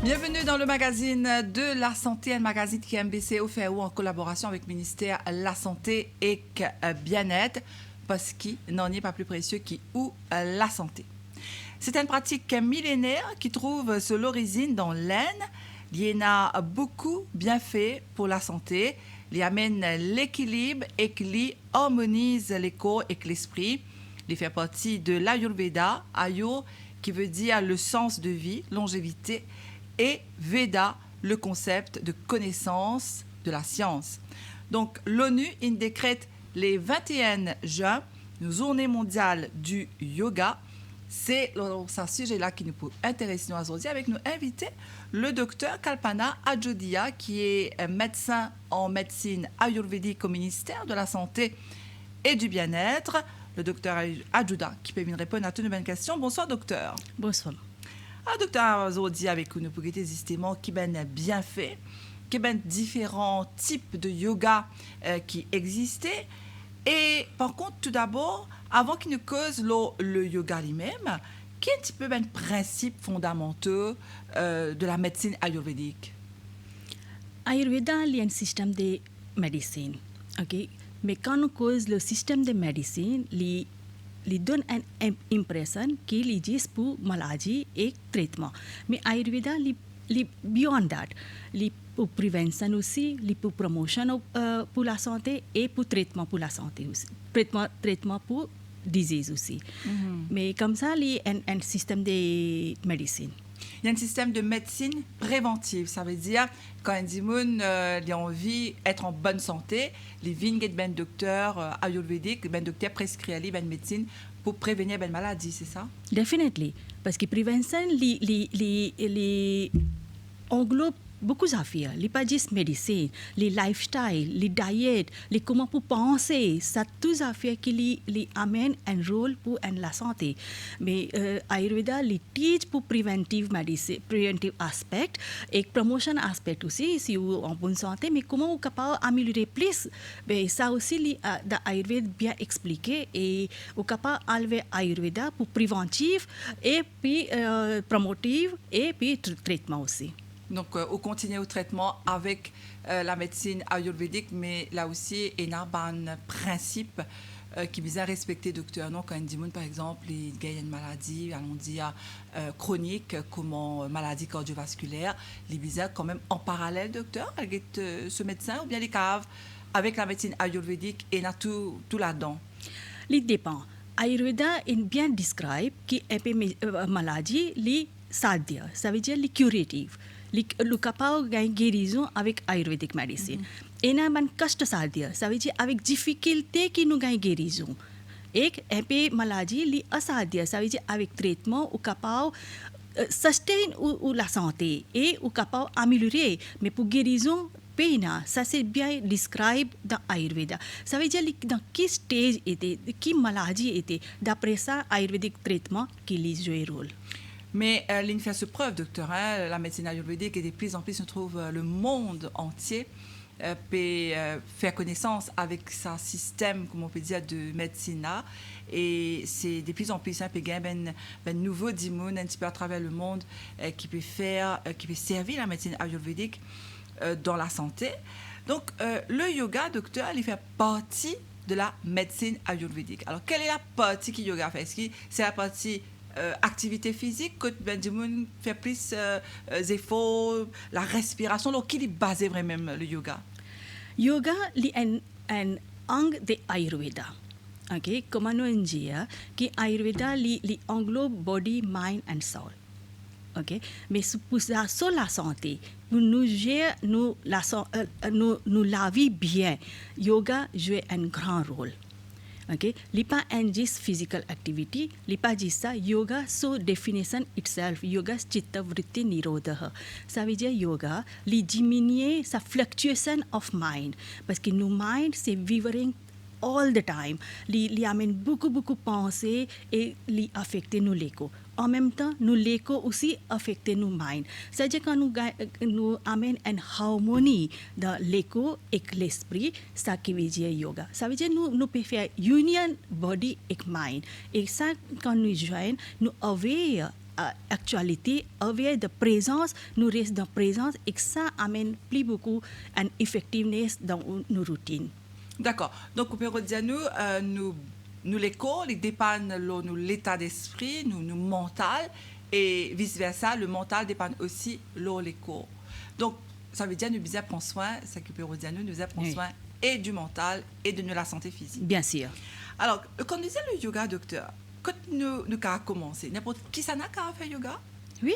Bienvenue dans le magazine de la santé, un magazine qui est MBC offert en collaboration avec le ministère de la Santé et Bien-être, parce qu'il n'en est pas plus précieux qui ou la santé. C'est une pratique millénaire qui trouve son origine dans l'Inde. Il y a beaucoup bienfaits pour la santé. Il amène l'équilibre et qui harmonise le corps et l'esprit. Il fait partie de l'Ayurveda, Ayur qui veut dire le sens de vie, longévité, et Veda, le concept de connaissance de la science. Donc, l'ONU décrète les 21 juin, une journée mondiale du yoga. C'est ce sujet-là qui nous peut intéresser nous aujourd'hui avec nous invité le docteur Kalpana Ajodia, qui est médecin en médecine ayurvédique au ministère de la Santé et du Bien-être. Le docteur Ajodia qui peut nous répondre à toutes nos bonnes questions. Bonsoir, docteur. Bonsoir. Docteur aujourd'hui avec nous pour justement qui ben bien fait, qui ben différents types de yoga qui existaient. Et par contre, tout d'abord, avant qu'il nous cause le yoga lui-même, quel est un petit peu ben principes fondamentaux de la médecine ayurvédique? Ayurveda est un système de médecine, ok? Mais quand on cause le système de médecine, il donne une impression qu'il existe pour maladie et traitement. Mais Ayurveda, il beyond that, il pour prévention aussi, il pour promotion pour la santé et pour traitement pour la santé aussi, traitement pour disease aussi. Mm-hmm. Mais comme ça, il y a un système de médecine. Il y a un système de médecine préventive. Ça veut dire, quand un dimoun a envie d'être en bonne santé, les vignes et ben docteur ayurvédique, ben docteur prescrit ben médecine pour prévenir ben maladie, c'est ça? Definitely. Parce que prévention, englobe beaucoup d'affaires. Il n'est pas juste médecine, les lifestyle, les diet, les comment pour penser, ça tous affaires qui les amènent un rôle pour la santé. Mais Ayurveda les teach pour preventive medicine, preventive aspect et promotion aspect aussi si vous en bonne santé. Mais comment vous capable améliorer plus? Mais ça aussi Ayurveda bien expliqué et vous capable enlever Ayurveda pour préventif et puis promotive et puis traitement aussi. Donc, on continue au traitement avec la médecine ayurvédique, mais là aussi, il y a un principe qui vise à respecter, docteur. Donc, quand on dit, par exemple, il y a une maladie, allons dire, chronique, comme maladie cardiovasculaire, il vise quand même en parallèle, docteur, avec ce médecin, ou bien les caves, avec la médecine ayurvédique, et il y a tout là-dedans. Il dépend. Ayurveda est bien describe qui est une maladie, les sadhya, ça veut dire les curative. Le capable de guérison avec ayurvédique médecine. Et n'a pas kast sadhya, ça veut dire avec difficulté qui nous gagne guérison. Et un peu maladie li asadhya, ça veut dire avec traitement ou capable sustain ou la santé et ou capable améliorer. Mais pour guérison peine, ça c'est bien describe dans Ayurveda. Ça veut dire dans quel stage était, quelle maladie était. D'après ça, ayurvédique traitement qui joue un rôle. Mais l'IN fait ce preuve, docteur, la médecine ayurvédique et de plus en plus se trouve le monde entier peut faire connaissance avec ce système, comme on peut dire, de médecine là. Et c'est de plus en plus un peu ben nouveau d'immunes un petit peu à travers le monde qui peut servir la médecine ayurvédique dans la santé. Donc le yoga, docteur, il fait partie de la médecine ayurvédique. Alors quelle est la partie que yoga fait? Est-ce que c'est la partie activité physique, que Benjamin fait plus efforts, la respiration, donc qui est basé vraiment le yoga? Yoga est un angle de Ayurveda. Okay? Comme nous disons, que Ayurveda englobe body, mind and soul. Okay? Mais pour la santé, pour nous gérer nous la vie bien, yoga joue un grand rôle. Okay, lipa and just physical activity, lipa jisa yoga so definition itself yoga chitta vritti nirodha. Ça veut dire yoga li diminuer sa fluctuation of mind parce que nos mind c'est vivre all the time, li amène beaucoup penser et li affecter nos l'écho. En même temps, nous l'écho aussi affecte nos mind. C'est-à-dire quand nous amène une harmonie dans l'écho et l'esprit, ça qui veut dire yoga. Ça veut dire nous pouvons faire union body et mind. Et ça, quand nous joignons, nous aware actualité avec la présence, nous reste dans présence et que ça amène plus beaucoup une effectiveness dans nos routines. D'accord. Donc, au Pérodiano, nous l'écho, les dépanne nous l'état d'esprit, nous mental, et vice-versa, le mental dépend aussi l'écho. Donc, ça veut dire que nous devons prendre soin, c'est que Pérodiano, nous devons prendre soin et du mental et de la santé physique. Bien sûr. Alors, quand nous disons le yoga, docteur, quand nous avons commencé, n'importe qui ça n'a qu'à faire yoga? Oui.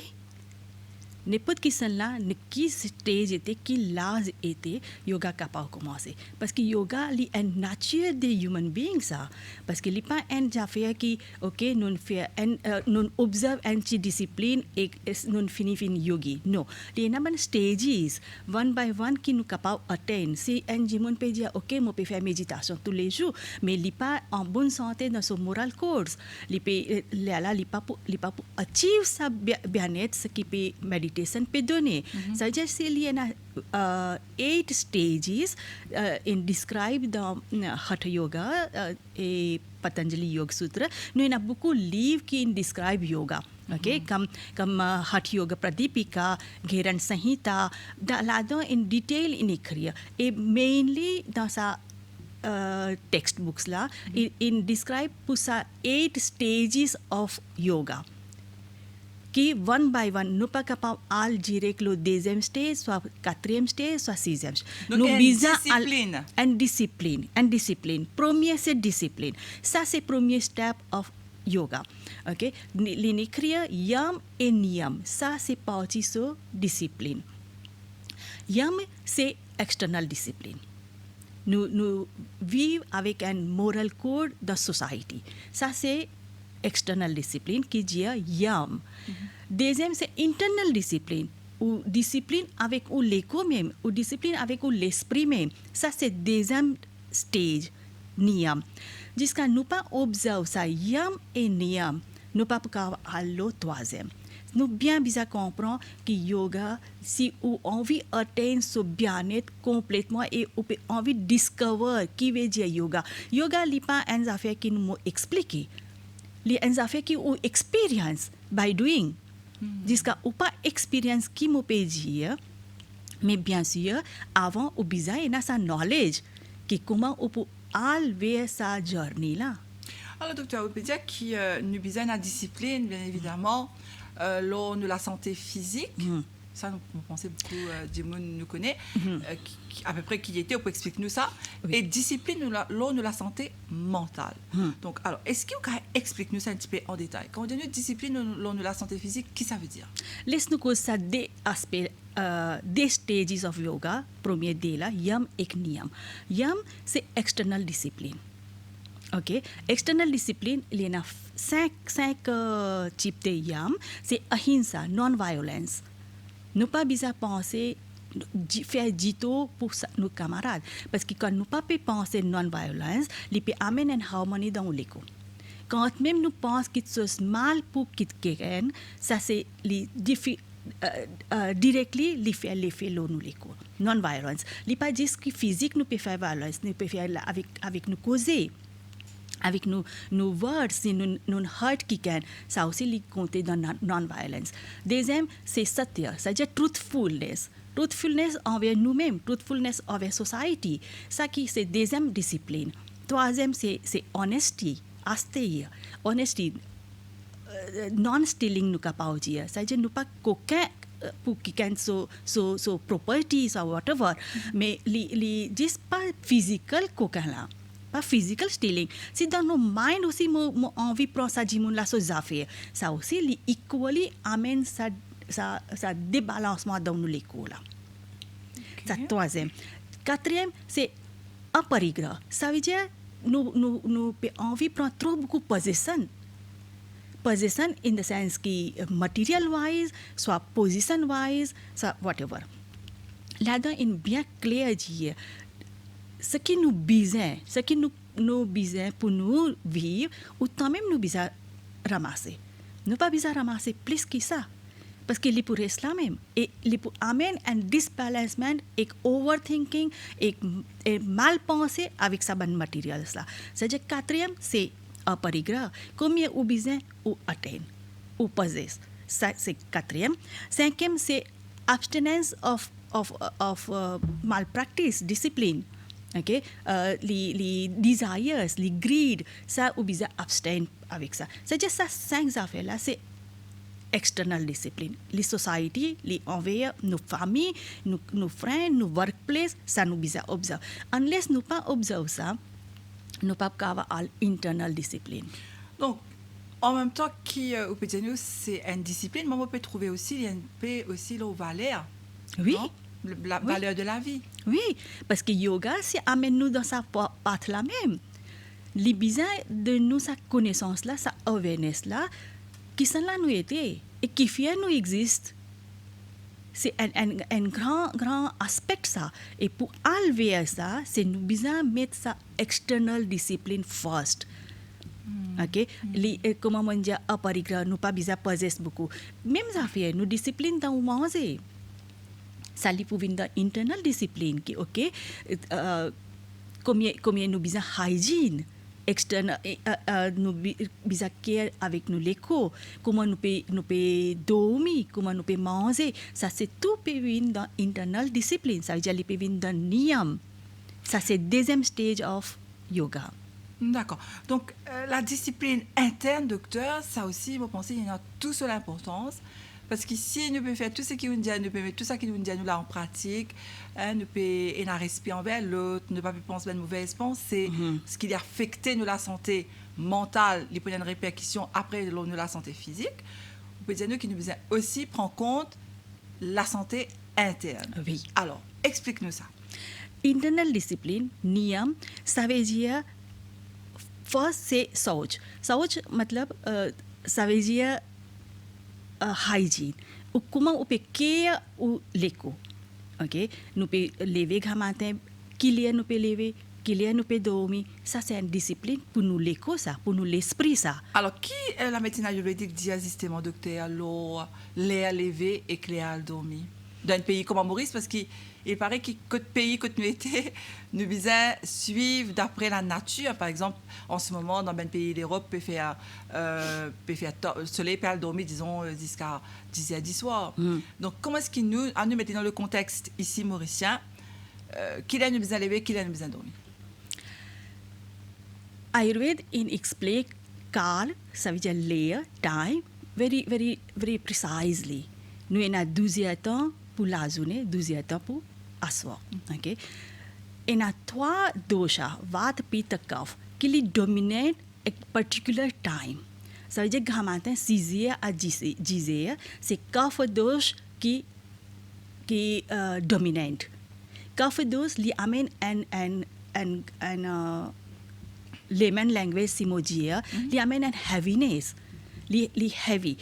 N'importe qui sont là, qui stage était, qui l'âge était, yoga capable de commencer. Parce que yoga, c'est une nature des human beings. Ça. Parce que ce n'est pas une affaire qui, ok, nous observe une discipline et nous finissons yogi. Non. Il y a des stages, one by one, qui nous capables d'atteindre. Si un human peut dire, ok, je peux faire méditation tous les jours, mais il n'est pas en bonne santé dans son moral course. Il n'est pas pour achieve sa bien-être, ce qui peut méditer. Peut donner. Ça veut dire qu'il y a 8 stages described dans Hatha Yoga et Patanjali Yoga Sutra. Nous avons beaucoup de livres qui describent yoga. Okay? Comme Hatha Yoga Pradipika, Gheran Sanhita, là-dedans en détail in écrit. Et mainly dans sa textbooks là, il describe pour ça 8 stages of yoga. Qui one by one, nous pas capable al dire que le deuxième stage, soit quatrième stage, soit sixième stage. Donc, une discipline. Une discipline. Premier, c'est discipline. Ça, c'est le premier step of yoga. Okay? L'écrit yam et niyam. Ça, c'est partie sur discipline. Yam, c'est external discipline. Nous vivons avec un moral code de society. Ça, c'est external discipline qui dit yam. Deuxième, c'est internal discipline. Ou discipline avec l'écho même, ou discipline avec l'esprit même. Ça, c'est deuxième stage, niyam. Jusqu'à nous pas observer ça, yam et niyam, nous pas aller au troisième. Nous bien comprendre que yoga, si on a envie d'atteindre ce bien-être complètement et on a envie de discover qui veut dire yoga. Yoga n'est pas une affaire qui nous explique. Les affaires qui ont expérience by doing. Jusqu'à ou pas expérience qui me peut dire, mais bien sûr, avant, on besoin de sa knowledge, qui comment on peut aller sa journée là. Alors, docteur, on peut dire que nous besoin de la discipline, bien évidemment, lors de la santé physique. Ça, nous pensons beaucoup, Jimon nous connaît, à peu près qui était, on peut expliquer nous ça. Oui. Et discipline, lors de la santé mentale. Donc, alors, est-ce que vous pouvez expliquer nous ça un petit peu en détail? Quand on dit discipline lors de la santé physique, qu'est-ce que ça veut dire? Laisse-nous causer ça des aspects, des stages of yoga. Premier dé là, yam et niyam. Yam, c'est external discipline. OK? External discipline, il y a 5 types de yam. C'est ahimsa, non-violence. Nous pas besoin penser faire dito pour nos camarades parce que quand nous pas penser non-violence, il peut amener une harmonie dans l'écho. Quand même nous pensons que c'est mal pour quelqu'un, ça c'est directly li fait l'effet l'eau nous l'écho. Non-violence. Il pas juste que physique nous peut faire violence, nous peut faire avec nous causer. Avec nos words, si nous hurt quelqu'un, ça aussi les compter dans non-violence. Deuxième, c'est satya, c'est-à-dire truthfulness. Truthfulness envers nous-mêmes, truthfulness envers society. Ça qui c'est deuxième discipline. Troisième, c'est honesty, asteya. Honesty, non-stealing nous capable dire. C'est-à-dire nous pas coquin pour quelqu'un so properties or whatever, mais juste pas physical coquin là. Pas physical stealing. Si dans nos mind aussi, mon envie prend ça jimoun la chose affaire. Ça aussi, li equally amène ça débalancement dans nos l'école là. Okay. Ça troisième. Quatrième, c'est aparigra. Ça veut dire nous envie prendre trop beaucoup possession. Possession in the sense qui material wise, soit position wise, soit whatever. Là-dedans, une bien clair dire. Ce qui nous besoin, pour nous vivre, autant même nous besoin ramasser. Nous pas besoin ramasser plus que ça. Parce que les pour rester là même. Et les pour amener un disbalancement, et overthinking, et mal penser avec sa bonne matériel là. C'est-à-dire quatrième, c'est aparigra. Combien ou besoin ou atteindre, ou possess. Ça, c'est quatrième. Cinquième, c'est abstinence of malpractice, discipline. OK? Les desires, les greed, ça, ou bien abstain avec ça. C'est juste ça, 5 affaires-là, c'est external discipline. Les sociétés, les envers nos familles, nos frères, nos workplace, ça nous bisa observe. Unless nous pas observe ça, nous pas avoir internal discipline. Donc, en même temps, au peut dire c'est une discipline, mais on peut trouver aussi, il y a aussi la valeur. Oui. Non? La valeur de la vie. Oui, parce que yoga, c'est amène nous dans sa patte là même. Les besoins de nous, sa connaissance là, sa awareness là, qui sont là nous était et qui fait nous existe. C'est un grand aspect ça. Et pour enlever ça, c'est nous besoin mettre sa external discipline first. OK? Comment on dit, aparigra, nous pas besoin possess beaucoup. Même ça fait, nous discipline dans manger. Ça lui pour venir internal discipline qui OK combien nous besoin hygiène external nous besoin care avec nous l'éco comment nous peut dormir comment nous peut manger ça c'est tout peut venir dans internal discipline ça veut dire les peut venir dans niyam ça c'est deuxième stage of yoga. D'accord. Donc la discipline interne docteur ça aussi vous pensez il y a toute son importance. Parce qu'ici, nous pouvons faire tout ce qui nous dit, nous pouvons mettre tout ça qui nous dit nous là en pratique, nous pouvons respirer envers l'autre, ne pas penser à une mauvaise pensée, ce qui affecte nous la santé mentale, les points de répercussions après nous la santé physique. Vous pouvez dire nous qui nous besoin aussi prendre compte la santé interne. Oui. Alors, explique-nous ça. Internal discipline, niyam, ça veut dire first c'est sauch. Sauch matlab ça veut dire hygiene. Ou comment on peut care ou l'éco. OK? Nous peut lever grand matin, qu'il y a nous peut lever, qu'il y a nous peut dormir. Ça c'est une discipline pour nous l'éco ça, pour nous l'esprit ça. Alors qui la médecine ayurvédique dit justement docteur l'air levé et l'air dormir dans un pays comme Maurice parce qu'il paraît que côté pays que nous était nous besoin suivre d'après la nature par exemple en ce moment dans un pays d'Europe peut faire soleil peut dormir disons jusqu'à 10h soir. Donc comment est-ce qu'il nous mettez dans le contexte ici mauricien qu'il a nous besoin lever qu'il a nous besoin dormir. Ayurveda in explain kal ça veut dire layer time very precisely. Nous avons 12 temps pour la journée, 12 temps pour aswa. OK? Et a 3 dosha, Vata, Pitta, Kapha, qui dominent a particular time. Ça veut dire que matin 6h à 10h, c'est Kapha dosh qui dominant. Kapha dosh li amène un layman language simojia, li amène un heaviness, li heavy.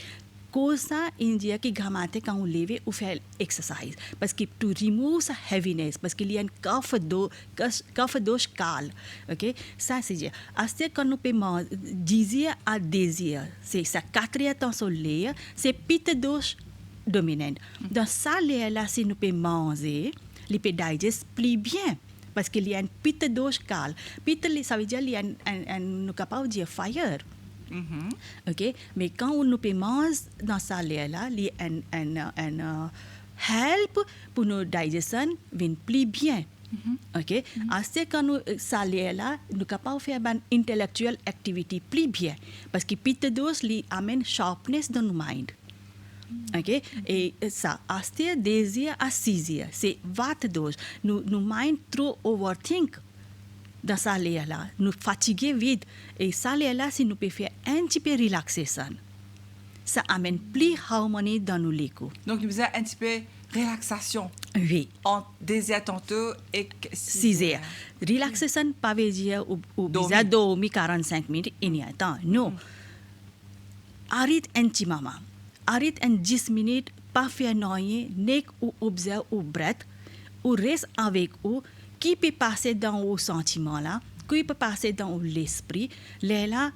Cosa India qui gamate quand on lève ou fait exercise parce que to remove sa heaviness parce qu'il y a un kapha dosh kal. OK? Ça c'est dire aste quand nous peut désir à désir c'est sa quatrième temps solaire c'est pitta dosh dominant. Dans ça là si nous peut manger il peut digest plus bien parce qu'il y a un pitta dosh kal. Pitta ça veut dire il y a un nous capable de dire fire. OK? Mais quand on nous mange dans ça là, il y a un help pour nos digestion vient plus bien. OK? Assez quand nous ça là, nous capable faire une intellectual activity plus bien parce que pitta dose li amène sharpness dans nos mind. OK? Et ça assez désir à 6 c'est vata dose. Nous mind trop overthink. Dans ça là, nous fatigués vite et ça là si nous peut faire un petit peu relaxation. Ça amène plus harmonie dans nos l'écho. Donc nous avons un petit peu relaxation. Oui. En désir tantôt et 6h. Relaxation pas veut dire ou bisa dormir 45 minutes et n'y a temps. Non. Arrête un petit moment. Arrête un 10 minutes pas faire noyer, nek ou observe ou breath ou reste avec ou qui peut passer dans vos sentiments là, qui peut passer dans l'esprit, là,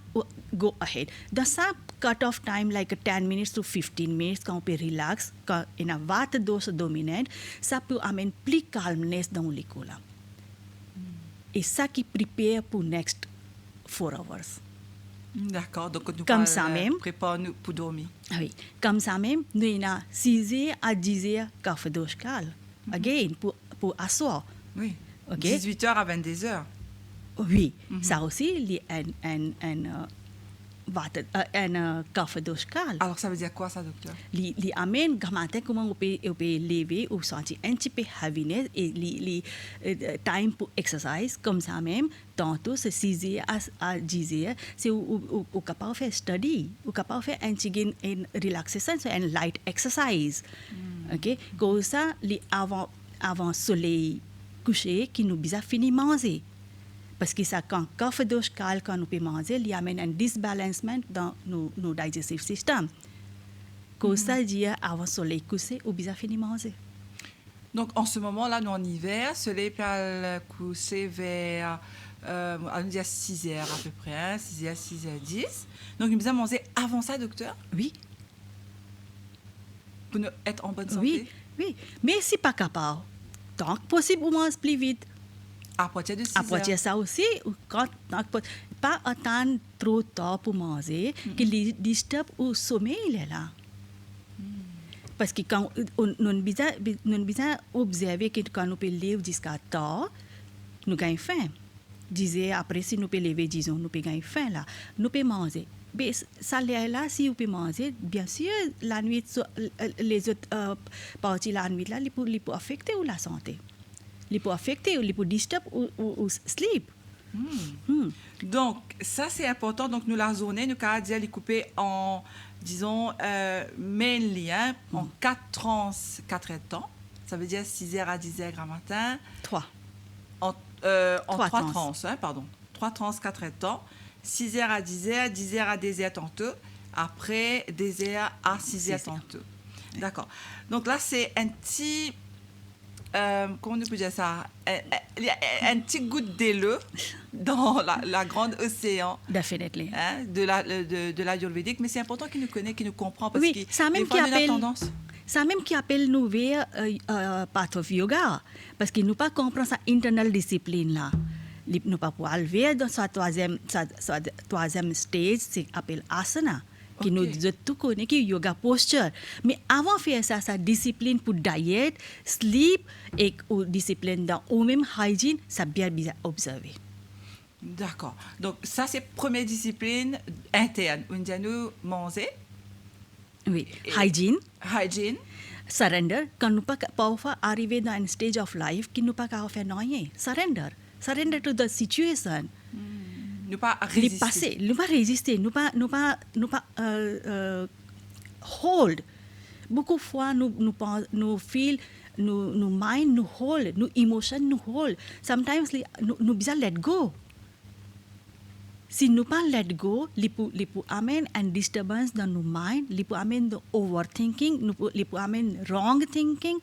go ahead. Dans ça, cut-off time, like 10 minutes to 15 minutes, quand on peut relax, quand il y a vata dose dominante, ça peut amener plus calmness dans l'école. Et ça qui prépare pour next 4 hours. D'accord, donc nous Comme ça même. prépare-nous pour dormir. Oui, comme ça même, nous avons 6 heures à 10 heures café d'oschkal. Again, pour asseoir. Oui. Ok. 18h à 22h. Oui, ça aussi, il y a un café d'oschkal. Alors, ça veut dire quoi, ça, docteur? Li amène matin comment on peut lever ou sentir un petit peu heaviness et li time pour exercise comme ça même tantôt c'est 6 heures à 10 heures c'est ou capable faire study ou capable faire un petit relaxation so un light exercise. OK comme ça li avant soleil coucher qui nous bisa fini manger. Parce que ça, quand café d'oschkal, quand nous pouvons manger, il y a un disbalancement dans nos digestive system. Comme ça, dit avant soleil coucher, ou bien fini manger. Donc, en ce moment-là, nous en hiver, soleil peut coucher vers, on dit à 6 heures à peu près, 6 heures, 6 heures 10. Donc, nous devons manger avant ça, docteur, Oui, pour nous être en bonne santé. oui, oui. Mais si pas capable, tant que possible, on mange plus vite. À partir de 6 À heures. partir de ça aussi, quand, pas attendre trop tard pour manger, qu'il disturbe au sommeil est là. Parce que quand nous bien observer que quand nous peut lever jusqu'à tard, nous gagnons faim. Disait après si nous peut lever disons nous peut gagner faim là, nous peut manger. Mais ça là si vous pouvez manger, bien sûr la nuit les autres parties la nuit là, il peut affecter la santé. Il peut affecter, il peut disturber ou sleep. Donc, ça, c'est important. Donc, nous, la journée, nous, quand dire, les couper en, disons, mainly, en 4 trans, 4 temps. Ça veut dire 6 heures à 10 heures grand matin. 3. En 3 trans. trans, pardon. 3 trans, 4 temps. 6 heures à 10 heures, 10 heures à 10 heures tantôt. Après, 10 heures à 6 heures tantôt. D'accord. Donc, là, c'est un petit... comment on peut dire ça? Un petit goutte d'eau dans la grande océan Definitely. de l'ayurvédique, mais c'est important qu'il nous connaisse, qu'il nous comprend, parce Oui, que ça même des fois, qui on a appelle- tendance... Ça même qui appelle nous vers part of yoga. Parce que nous pas comprendre sa internal discipline là. Nous pas pouvoir aller dans sa troisième stage, c'est appelle asana. Qui nous dit tout connaît qui yoga posture. Mais avant de faire ça, sa discipline pour diet, sleep et ou discipline dans ou même hygiene, ça bien observer. D'accord. Donc, ça, c'est première discipline interne. On dit nous manger, Oui, Et- hygiene. hygiene, Surrender, quand nous pas parfois arriver dans un stage of life qui nous pas capable faire rien. Surrender to the situation. ne pas Les résister. passer, nous pas résister, nous pas hold. Beaucoup de fois nous feel, nous mind nous hold, nous emotion nous hold. Sometimes nous bisa let go. Si nous pas let go, li pu amène un disturbance dans nos mind, li pu amène the overthinking, li pu amène wrong thinking,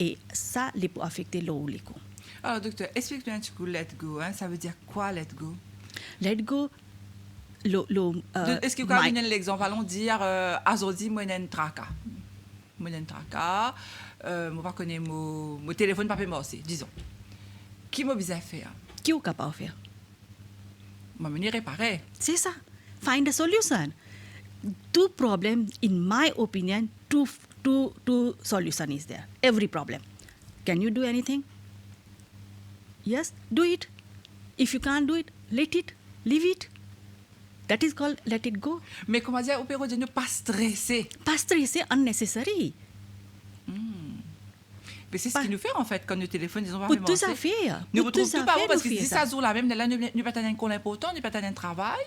et ça li pu affecter l'eau. Alors, docteur, explique-nous un petit coup, let go. Ça veut dire quoi, let go? Let go, Est-ce que vous pouvez donner l'exemple? Allons dire, aujourd'hui, moi, j'ai un tracas. Moi, pas connaître mon téléphone, pas marcher, disons. Qui m'a besoin de faire? qui est capable de faire? Moi, je vais réparer. C'est ça. Find a solution. Two problem, in my opinion, two solution is there. Every problem. Can you do anything? Yes, do it. If you can't do it, let it. Leave it. That is called let it go. Mais comment dire, on peut ne pas stresser. Pas stresser unnecessary. Mais c'est ce qui nous fait, en fait, quand nous téléphone, disons, Pour tout à fait. Nous Pour retrouvons tout tout à par fait, où, parce que nous si fait ça joue là même, là, nous pas un col important, nous pas un travail,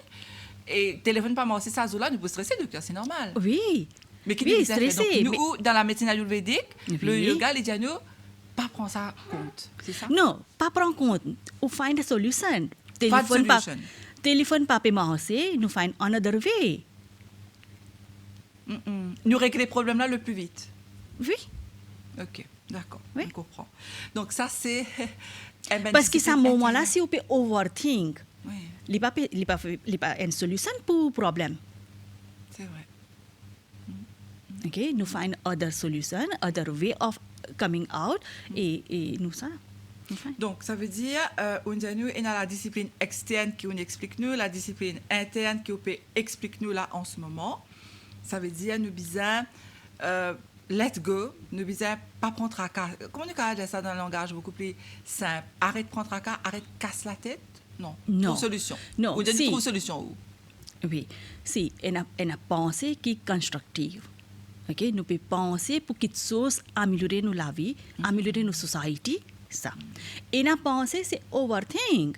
et téléphone pas moi, si ça joue là, nous pouvons stresser, docteur, c'est normal. Oui. Mais qui Oui, nous dit ça fait? stressé, Donc, mais- nous, dans la médecine ayurvédique, le Oui. yoga, les dit à nous, pas prendre ça compte. C'est ça? Non, pas prendre compte. Ou find a solution. Pas de solution. Téléphone pas marcher, nous find another way. Nous régler les problèmes là le plus vite. Oui. Ok, d'accord, Oui. on comprend. Donc ça, c'est... Parce que à ce moment-là, si on peut overthink, Oui, il n'y a pas une solution pour le problème. c'est vrai. Okay? Nous find other solution, other way of coming out, et nous ça. Donc, ça veut dire, on a la discipline externe qui nous explique nous, la discipline interne qui peut explique nous là en ce moment. Ça veut dire, nous besoin, let go, nous besoin pas prendre tracas. Comment on peut dire ça dans un langage beaucoup plus simple? Arrête de prendre tracas, arrête de casser la tête? Non. Non. Trouve solution. Non, Ou si. trouve solution où? Oui, si, une pensée qui est constructive. Ok, nous pouvons penser pour quelque chose améliorer nos vie, améliorer nos sociétés, ça. Et une pensée, c'est overthink.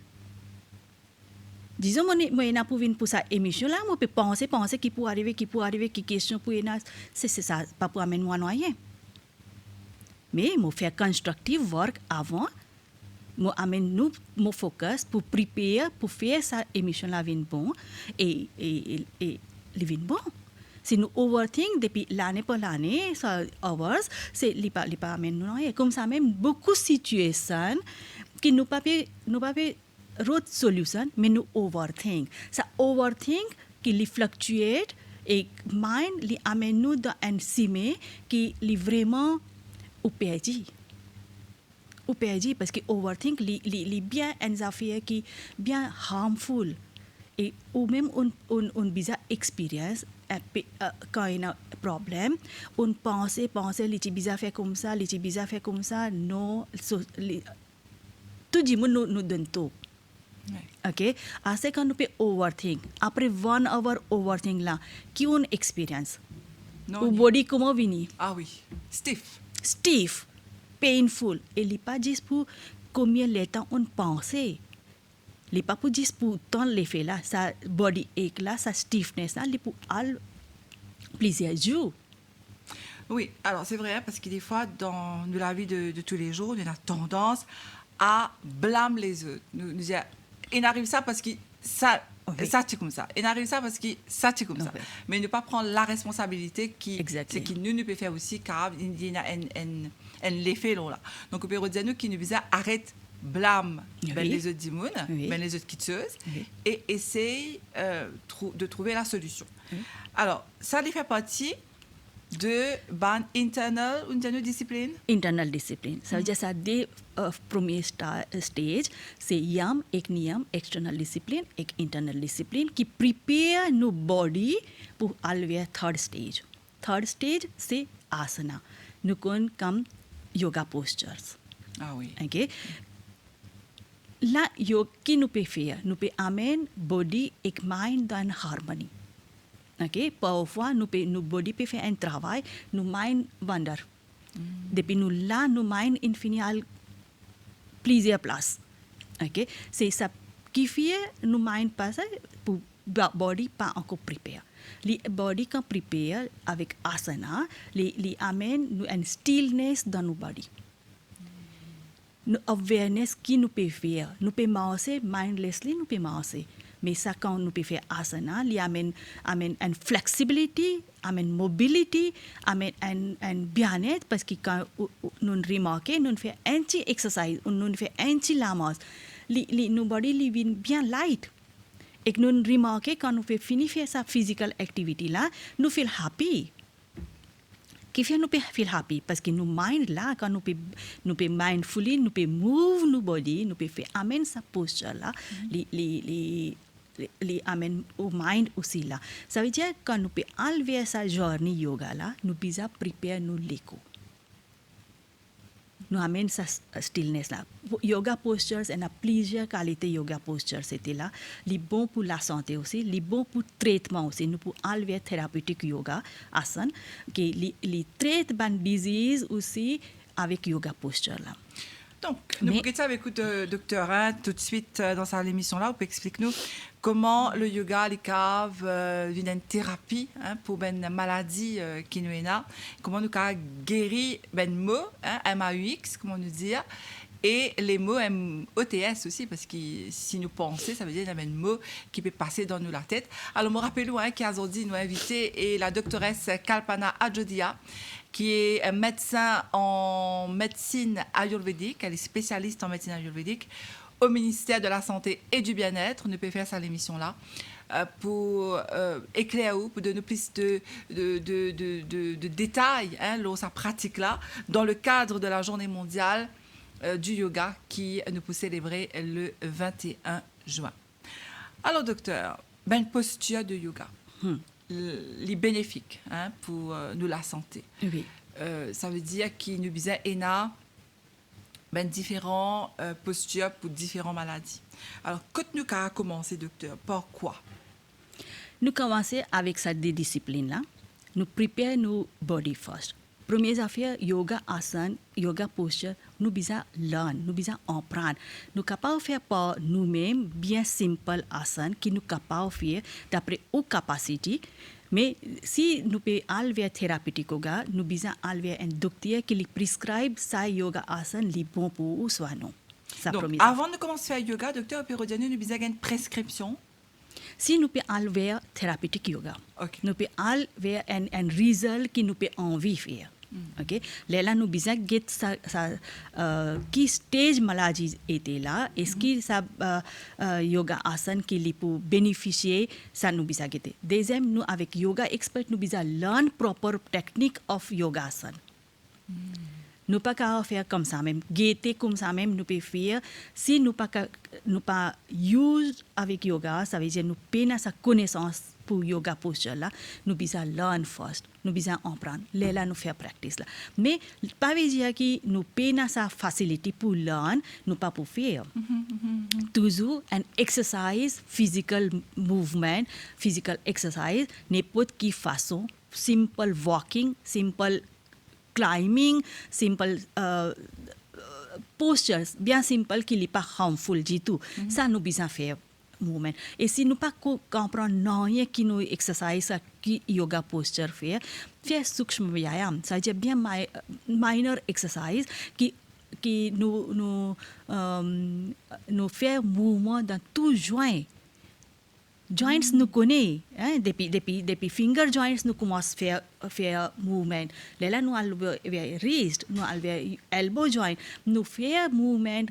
Disons, moi, pour une pour sa émission là, moi, peux penser qui peut arriver, qui question pour une, c'est ça, pas pour amener moi rien. Mais moi faire constructive work avant. Moi amène nous mon focus pour préparer pour faire sa émission la vin bon et le vin bon. Si nous overthink depuis l'année par l'année, ça hours, c'est lipa amène nous rien. Comme ça même beaucoup de situations qui nous pas road solution mais nous overthink. Ça overthink qui les fluctuate et mind les amène nous dans un cime qui les vraiment au PG. Ou PG parce que overthink les bien une affaire qui bien harmful et ou même on bizarre expérience quand il y a un problème on pense les bizarre fait comme ça non tout le monde nous donne tout. OK, assez quand nous peut overthink après 1 hour overthink là qui on expérience ou body comment vini ah oui stiff painful et il pas juste pour combien de temps on pense il pas pour juste pour tant l'effet là sa body ache là sa stiffness là il pour all plaisir jour. Oui, alors c'est vrai, parce que des fois, dans la vie de tous les jours, on a tendance à blâmer les autres. Nous dire, il arrive ça parce que ça, oui. Ça c'est comme ça. Il arrive ça parce que ça c'est comme ça. Oui. Mais ne pas prendre la responsabilité qui, exactly. c'est qui nous peut faire aussi, car il y a un effet là. Donc, on peut dire nous qui nous disent arrête blâme oui. les autres dimounes, oui. les autres quitteuses, oui. et essaye de trouver la solution. Oui. Alors, ça fait partie de ban internal discipline. Internal discipline. Ça veut dire ça dès premier stage, c'est yam एक नियम external discipline एक internal discipline qui prépare nos body pour aller third stage. Third stage c'est asana. Nous connaissons comme yoga postures. Ah oui. OK. La yoga qui nous peut faire, nous peut amener body et mind dans harmonie. OK, parfois nous body peut faire un travail, nous mind wander. Depuis nous là, nous mind infinial plaisir place. OK, c'est ça qui fait nous mind passer pour body pas encore prépare. Le body quand prépare avec asana, les amène nous une stillness dans nos body. Nous awareness qui nous peut faire, nous peut marcher mindlessly, nous peut marcher. Mais ça, quand nous pouvons faire asana, il amène une flexibilité, amène mobilité, amène un bien-être, parce que quand nous remarquons, nous faisons un petit exercice, nous faisons un petit lamas, nos body vient bien light. Et nous remarquons quand nous faisons finir faire sa physical activity là, nous feel happy. Qui fait nous feel happy parce que nous mind là quand nous peut mindfully nous peut move nos body nous peut faire amène sa posture là les amène au mind aussi là ça veut dire quand nous peut enlever sa journée yoga là nous bisa prepare nous l'écho nous amène sa stillness là yoga postures et la plusieurs qualités yoga postures c'était là les bons pour la santé aussi les bons pour traitement aussi nous pour enlever thérapeutique yoga asana que les traite ban disease aussi avec yoga posture là. Donc, nous pouvons avec le docteur tout de suite dans cette émission-là, vous pouvez expliquer-nous comment le yoga, les caves, une thérapie pour une maladie qui nous est là, comment nous avons guéri ben mots, MAUX, comment nous dire, et les mots OTS aussi, parce que si nous pensons, ça veut dire qu'il y a un mot qui peut passer dans nous la tête. Alors, je me rappelle qu'aujourd'hui, nous avons invité la doctoresse Kalpana Ajodia, qui est un médecin en médecine ayurvédique, elle est spécialiste en médecine ayurvédique au ministère de la Santé et du Bien-être. On peut faire ça à l'émission-là pour éclairer, pour donner plus de détails sur sa pratique-là dans le cadre de la Journée mondiale du yoga qui nous pour célébrer le 21 juin. Alors, docteur, ben posture de yoga, les bénéfiques pour nous la santé. Oui. Ça veut dire qu'il nous disait ben différentes postures pour différentes maladies. Alors, quand nous avons commencé, docteur, par quoi? Nous commençons avec cette discipline-là. Nous préparons nos body first. Première affaire, yoga asana, yoga posture, nous besoin learn, nous besoin apprendre. Nous capables faire par nous-mêmes bien simple asana qui nous capables faire d'après nos capacités. Mais si nous pouvons aller vers thérapeutique yoga, nous besoin aller vers un docteur qui lui prescribe ça yoga asana li bon pour nous soit non. Donc, avant de commencer à faire yoga, docteur Pérodjani, nous besoin une prescription. Si nous pouvons aller vers thérapeutique yoga, Okay. nous pouvons aller vers un result qui nous peut envie faire. Okay? Là, nous besoin get qui stage maladie était là, est-ce que ça yoga asana qui lui peut bénéficier, ça nous besoin get. Deuxième, nous avec yoga expert nous besoin learn proper technique of yoga asana. Nous pas qu'à faire comme ça même, guetter comme ça même, nous pouvons faire. Si nous pas use avec yoga, ça veut dire nous peine sa connaissance pour yoga posture là, nous besoin learn first, nous besoin apprendre. Là nous faire practice là. Mais pas veut dire que nous peine sa facilité pour learn, nous pas pour faire. Toujours un exercise, physical movement, physical exercise, n'importe quelle façon, simple walking, simple climbing, simple postures, bien simple qui n'est pas harmful du tout. Ça nous besoin faire mouvement. Et si nous pas comprendre non qui nous exercice qui yoga posture faire sukshma vyayam, ça veut dire bien minor exercise qui nous fait mouvement dans tout joint. Joints nous connaît, depuis finger joints nous commence faire mouvement. Là nous allons vers wrist, nous allons vers elbow joint, nous faire mouvement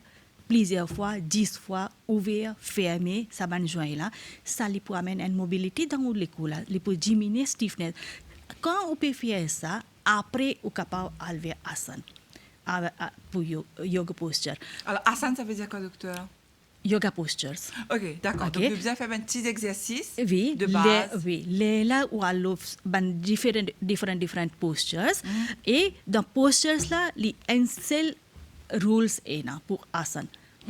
plusieurs fois, 10 fois, ouvert, fermé, ça ban joint là, ça lui peut amener une mobilité dans le cou là, lui peut diminuer stiffness. Quand on peut faire ça, après on capable aller vers asana pour yoga posture. Alors asana ça veut dire quoi, docteur? Yoga postures. Ok, d'accord. Okay. Donc, nous besoin faire un petit exercice oui, de base. Là où on a different postures. Et dans postures là, les un seul rules est là pour asana.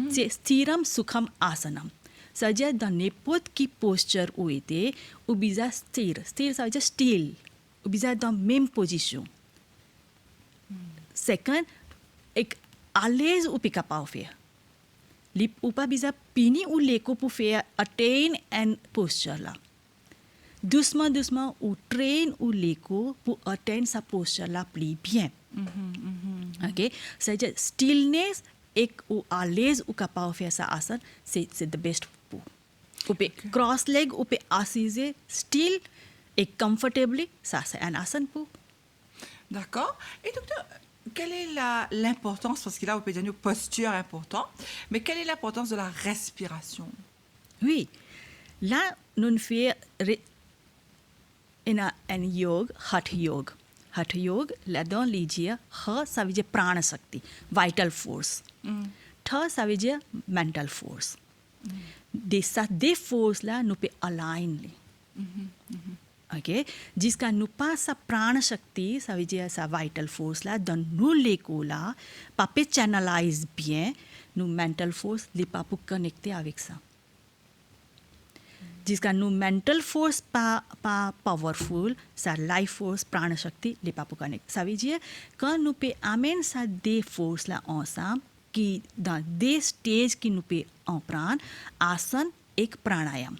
C'est stiram sukham asanam. C'est-à-dire dans n'importe quelle posture où était, on besoin stir. Stir ça veut dire still. On besoin dans même position. Second, एक à l'aise ou pas capable faire. Upa bisa pini ou leko pour faire attain and posture là. Doucement ou train ou leko pour atteindre sa posture là plus bien. Okay, c'est-à-dire stillness et ou à l'aise ou capable faire ça asana, c'est the best pour. Upe cross leg upe assise still et comfortably, ça c'est un asana pour. D'accord. Et docteur, quelle est l'importance, parce que là, on peut dire une posture importante, mais quelle est l'importance de la respiration? Oui, là, nous faisons un yoga, hatha yoga. Hatha yoga, là-dedans, लीजिए, ha, ça veut dire prana shakti, vital force. Tha, ça veut dire mental force. Des forces-là, nous pouvons aligner. Okay? जिसका नुपा सा प्राण शक्ति ça veut dire sa vital force là dans nous l'écho là pas peut channelize bien nous mental force les pas pour connecter avec ça जिसका nous mental force pas powerful sa life force प्राण शक्ति les pas pour connecter ça veut dire quand nous peut amener ça des forces là ensemble qui dans des stages qui nous peut en prendre आसन एक प्राणायाम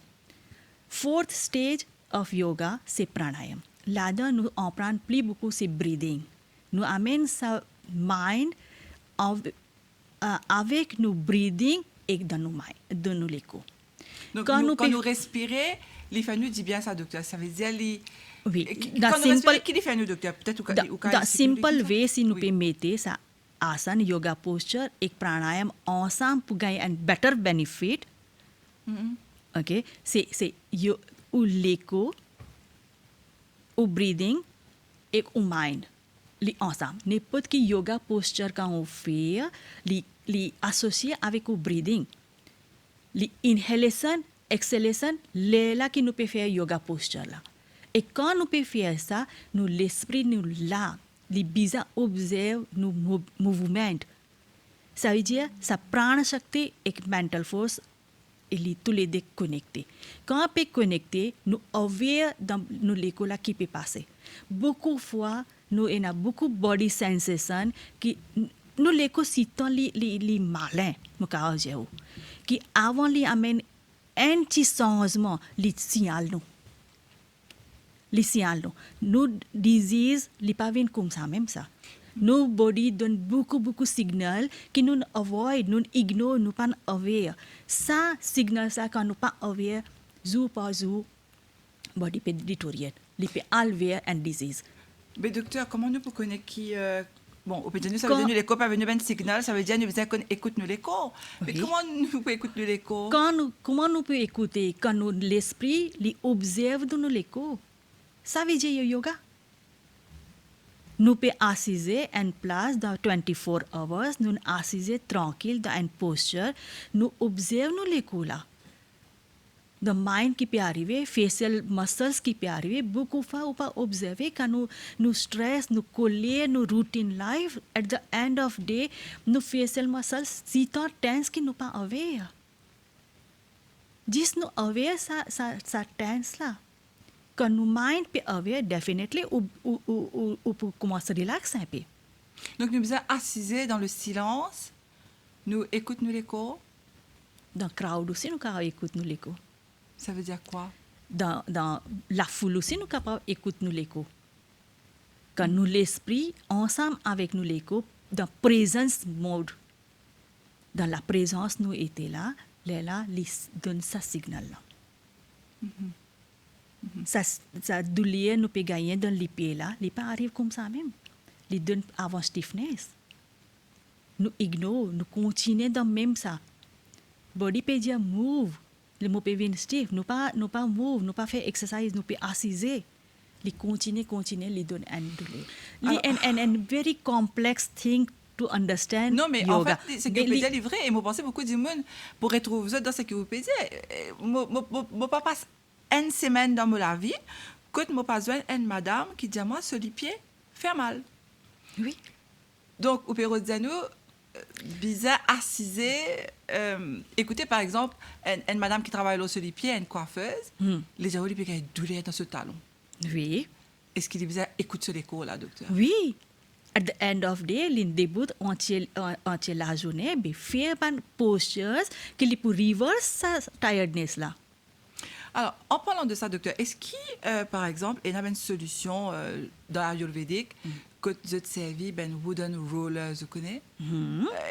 fourth stage of yoga, c'est pranayam. Là-dedans, nous en prenons plus beaucoup, c'est breathing. Nous amène sa mind avec nos breathing et dans nos mind, dans nos l'écho. Donc, quand nous respirons, les nous dit bien ça, docteur. Ça veut dire oui. Quand nous respirons, qui fait nous, docteur? Peut-être dans simple way, si nous pouvons mettre ça asana, yoga posture et pranayam ensemble pour gagner un better benefit. Okay, c'est ou l'écho, ou breathing, et ou mind. les ensemble. N'importe qui yoga posture quand on fait, les associé avec le breathing. Les inhalation, exhalation, là qui nous peut faire yoga posture là. Et quand nous peut faire ça, nous l'esprit nous là, les bizarres observe nos mouvements. Ça veut dire ça prana shakti et mental force et tous les deux connectés. Quand on peut connecter, nous aware dans nous l'école qui peut passer. Beaucoup de fois, nous avons beaucoup de body sensation qui nous l'école citant les malins, qui avant les amène un petit changement, les signal nous. Les signal nous. Nous disease, les pas viennent comme ça même ça. Nos body donne beaucoup de signaux que nous avoid, nous ignore, nous pas aware. Ça signal ça quand nous pas aware, zou pas zou, body peut détériorer, il peut alvéoler un disease. Mais docteur, comment nous pouvons connaître qui bon, au pétenu, ça veut dire que l'écho pas venu un signal, ça veut dire que nous écoute nous l'écho. Mais Oui. comment nous pouvons écouter l'écho? Comment nous pouvons écouter quand nous l'esprit observe de nous l'écho? Ça veut dire yoga. Nous pouvons assiser en place dans 24 heures, nous assiser tranquille dans une posture, nous observons nous l'écho là. The mind qui peut arriver, facial muscles qui peut arriver, beaucoup de fois on peut observer quand nous stress, nous coller, nous routine life, at the end of day, nos facial muscles si tant tense qui nous pas aware. Juste nous aware ça tense là. Quand nous mind peut aware, definitely ou peut commencer à relaxer un peu. Donc nous sommes assis dans le silence, nous écoutons l'écho. Dans crowd aussi nous capable écouter nous l'écho. Ça veut dire quoi? Dans la foule aussi nous capable écouter nous l'écho. Quand nous l'esprit ensemble avec nous l'écho dans presence mode. Dans la présence nous était là donne ça signal là. Ça douleur nous peut gagner dans les pieds là, les pas arrive comme ça même. Les donne avant stiffness. Nous ignore, nous continuons dans même ça. Body peut dire move. Le mot peut venir stiff, nous pas move, nous pas faire exercice, nous peut assiser. Les continuer, les donne un douleur. And very complex thing to understand. Non, mais yoga. en fait, ce que vous dites est vrai, et moi pensais beaucoup de monde pour retrouver dans ce que vous dites. Moi pas passe une semaine dans ma vie, quand moi pas besoin une madame qui dit à moi, ce pied fait mal. Oui. Donc, au Pérou de nous, bizarre, assisé, écoutez par exemple, une madame qui travaille au pied, une coiffeuse, les gens qui ont douleur dans ce talon. Oui. Est-ce qu'il est bizarre, écoute ce l'écho là, docteur? Oui. At the end of the day, l'in début entier la journée, mais faire une posture qui pour reverse sa tiredness là. Alors, en parlant de ça, docteur, est-ce qu'il, par exemple, il y a une solution dans l'ayurvédique que vous avez servi, wooden roller, vous connaissez?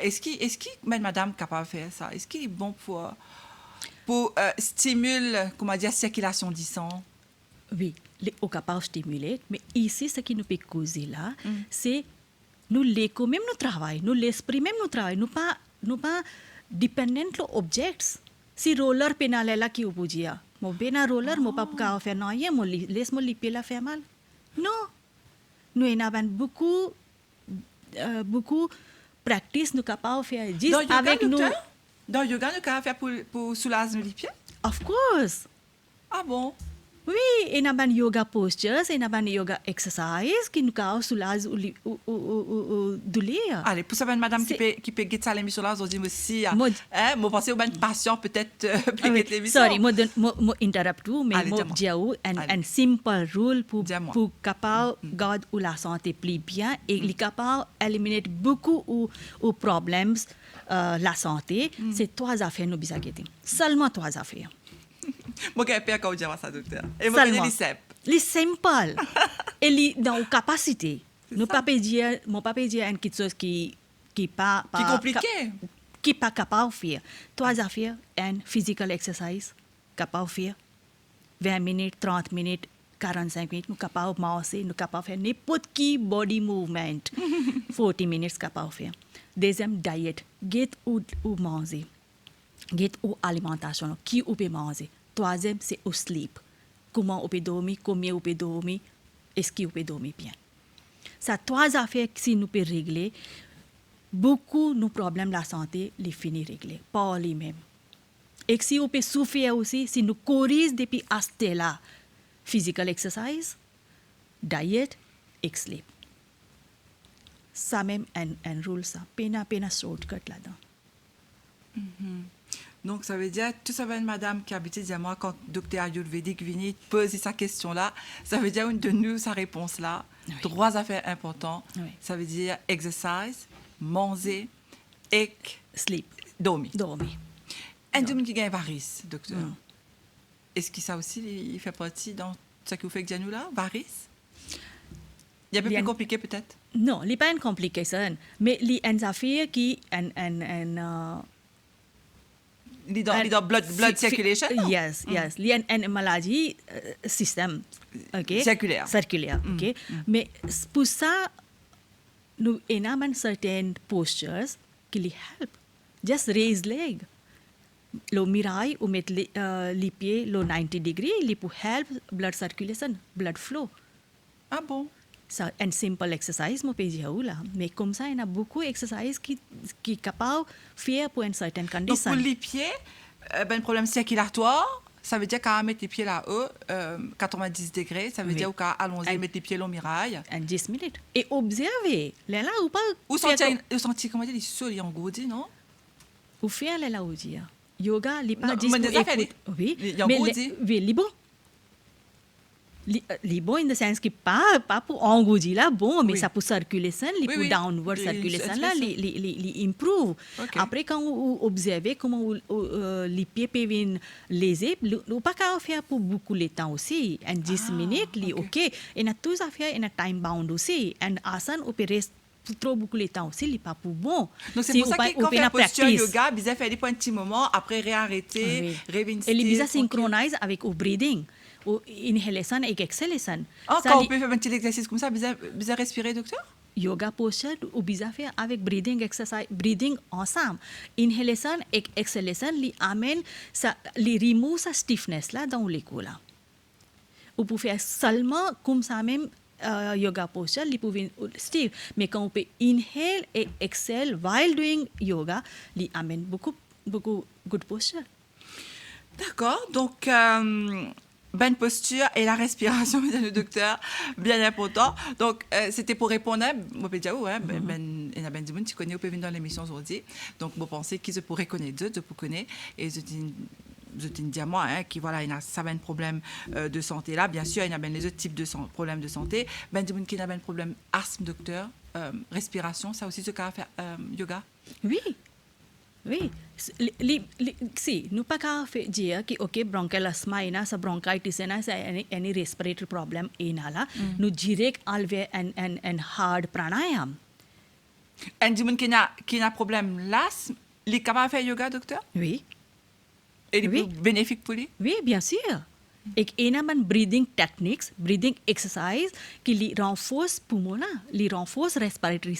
Est-ce que madame est capable de faire ça? Est-ce qu'il est bon pour stimuler, comment dire, circulation du sang? Oui, les est capable de stimuler, mais ici, ce qui nous peut causer là, c'est nous l'écho même nous travail, nous l'esprit même nous travail, nous pas dépendant les objects. Si roller pénal là qui opposé, moi bena roller, moi pas capable faire non, moi laisse moi liper la faire mal. Non, nous avons beaucoup practice nous capable faire juste Dans yoga, avec nous. docteur? Dans yoga, nous capable faire pour soulager les pieds? Of course. Ah bon? Oui, il y a yoga postures, il y a yoga exercise qui nous capable soulager ou douleur. Allez, pour ça, une madame qui peut guetter l'émission là, on dit aussi, Moi pensez aux une patient peut-être peut guetter l'émission. Sorry, moi interrupt tout, mais Allez, moi dis-moi. dis un simple rule pour Dis-moi. capable garder la santé plus bien et il capable éliminer beaucoup ou problèmes la santé. C'est trois affaires nous besoin guetter. Seulement trois affaires. Moi, je peux pas dire ça, docteur. Et moi, je dis Les simple. Et les dans capacité. C'est Nous ça. pas dire une quelque chose qui pas Qui est compliqué. qui pas capable de faire. Trois affaires, un physical exercise, capable de faire. 20 minutes, 30 minutes, 45 minutes, nous capable de marcher, nous capable de faire n'importe qui body movement. 40 minutes capable de faire. Deuxième, diet. Get ou manger. Get ou alimentation, qui ou peut manger. Troisième, c'est au sleep. Comment on peut dormir, combien on peut dormir, est-ce qu'on peut dormir bien. Ça trois affaires si nous peut régler beaucoup nos problèmes de la santé les finir régler pas les mêmes. Et si on peut souffrir aussi si nous corrige depuis aspect là physical exercise, diet et sleep. Ça même un rôle ça. Pena shortcut là-dedans. Donc, ça veut dire, tout ça va une madame qui habite, dit moi, quand docteur ayurvédique vient poser sa question-là, ça veut dire une de nous, sa réponse-là. Oui. Trois affaires importantes. Oui. Ça veut dire exercise, manger et Sleep. dormir. Dormir. Un homme qui gagne varices, docteur. Mm. Est-ce que ça aussi, il fait partie dans ce que vous faites avec là, varices? Il y a un peu Bien. plus compliqué peut-être? Non, il n'y a pas une complication. Mais il y a une affaire qui Il est dans blood circulation? non? Yes, yes. Il y a une maladie système. Okay? Circulaire. Okay? Mais pour ça, nous avons certain postures qui les help. Just raise leg. Lo mirai ou mettre les pieds lo 90 degrés, il peut help blood circulation, blood flow. Ah bon? Ça un simple exercise mo pe là. Mais comme ça, il y a beaucoup d'exercices qui capable de faire pour une certaine Donc, condition. pour les pieds, un problème circulatoire, ça veut dire qu'à mettre les pieds là-haut, 90 degrés, ça veut Oui. dire qu'à allonger, mettre les pieds au mirail. En 10 minutes. Et observer. Là, ou pas. Ou sentir, comment dire, les sols, ils engourdis, non? Ou faire là où dire. Yoga, il pas Non, juste mais pour déjà fait, écouter. Oui. il y a Mais engourdi. oui, il bon. Il bon in the sense que pas pour engourdir là, bon, mais Oui. ça pour circulation, il Oui, pour oui. downward Les- circulation c'est là, ça. il improve. Ok. Après, quand vous observez comment les pieds peuvent léser, vous pas qu'à faire pour beaucoup de temps aussi. En 10 minutes, ok. ok. Et na tous affaires, et na time bound aussi. En asan, vous pouvez rester trop beaucoup de temps aussi, il pas pour bon. Donc, c'est Si pour ça vous que quand on pas- fait na posture practice. yoga, bizarre faire des points un petit moment, après réarrêter, revenir. Et les bizarres synchronise avec le breathing, ou inhalation et exhalation. Ah, Ça, quand on li- peut faire un petit exercice comme ça, bizarre respirer, docteur? Yoga posture ou bizarre faire avec breathing exercise, breathing ensemble. Inhalation et exhalation li amène ça, li remove sa stiffness là dans le cou là. Vous pouvez faire seulement comme ça même yoga posture, li pouvez stiff. Mais quand on peut inhale et exhale while doing yoga, li amène beaucoup good posture. D'accord, donc bonne posture et la respiration, mesdames le docteur, bien important. Donc, c'était pour répondre à, moi, je dire, ouais, il y a ben du monde qui connaît, vous pouvez venir dans l'émission aujourd'hui. Donc, vous pensez qu'ils se pourraient connaître d'autres, vous connaissez, et je dis à moi, hein, qui voilà, il y a ça un problème de santé là, bien sûr, il y a ben les autres types de problèmes de santé. Ben du monde qui a un problème asthme, docteur, respiration, ça aussi, ce cas à faire yoga. Oui. Oui. Si, nous pas qu'à dire que ok bronchial asthma ina sa bronchitis ina sa any respiratory problem ina la nous direct enlever un hard pranayam. Un du monde qui a un problème l'asthme, il est capable de faire yoga, docteur? Oui. Et il est Oui. plus bénéfique pour lui? Oui, bien sûr. एक एनामन breathing techniques, breathing exercise qui li renforce poumon là, li renforce respiratory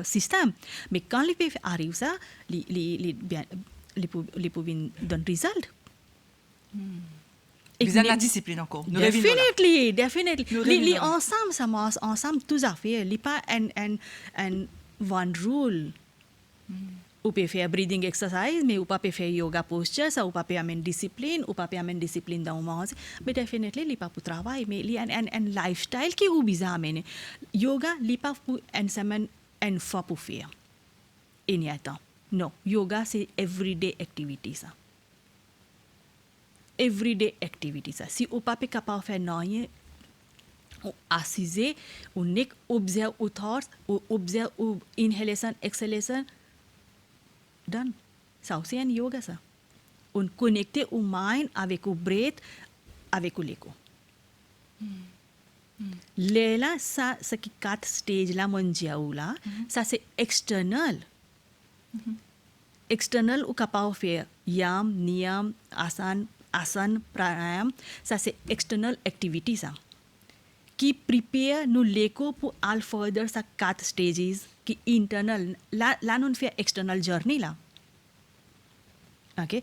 system. Mais quand les pays arrivent ça, les pouvons donner result. Ils ont la discipline encore. Nous revenons là. Definitely. Nous Li revenons là. ensemble, ça marche ensemble tous affaires. Li pas un one rule. Ou peut faire breathing exercise, mais ou pas peut faire yoga posture, ça ou pas peut amener discipline, ou pas peut amener discipline dans le monde. Mais definitely, li pas pour travail, mais li un lifestyle qui ou bisa amener. Yoga, li pas pour un semaine, une fois pour faire. Et n'y attend. Non, yoga c'est everyday activity ça. Everyday activity ça. Si ou pas peut capable faire non, ou assise, ou nek observe ou thoughts, ou observe ou inhalation, exhalation, done. Ça aussi un yoga ça. On connecter au mind avec au breath, avec au l'écho. Là, ça, ce qui quatre stage là, mon diaou là, ça c'est external. External ou capable faire yam, niyam, asan, pranayam, ça c'est external activity ça. Qui prepare nous l'écho pour all further sa quatre stages qui internal là nous fait external journey là. OK?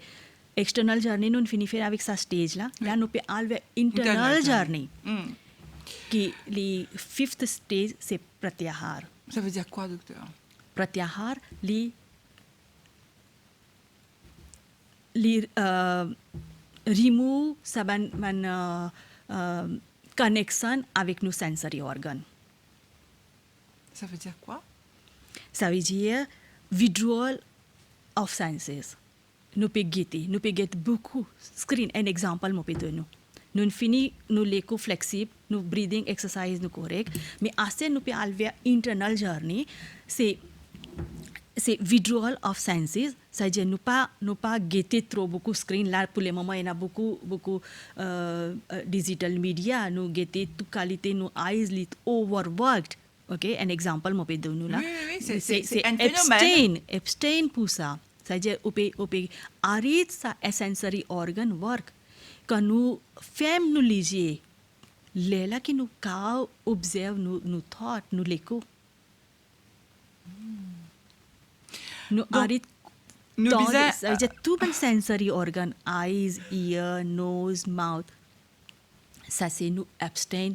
External journey nous finit faire avec sa stage là. Là nous peut aller vers internal journey. कि li fifth stage c'est pratyahar. Ça veut dire quoi, docteur? Pratyahar li remove saban connection avec nos sensory organ. Ça veut dire quoi? Ça veut dire withdrawal of senses. Nous peut get beaucoup screen. Un exemple, moi peut donner. Nous fini, nous l'éco flexible, nous breathing exercise nous correct, mais assez nous peut aller internal journey, c'est withdrawal of senses. Ça veut dire nous pas guetter trop beaucoup screen là pour le moment il y a beaucoup digital media nous guetter toute qualité nos eyes lit overworked. OK, un exemple moi peut donner là. Oui, c'est un phénomène. Abstain pour ça. Ça veut dire on peut arrêter ça sensory organ work. Quand nous faisons nous liser, là qui nous quand observe nous thought nous l'écho. Nous arrêter ça veut dire tout le sensory organ, eyes, ear, nose, mouth. Ça c'est nous abstain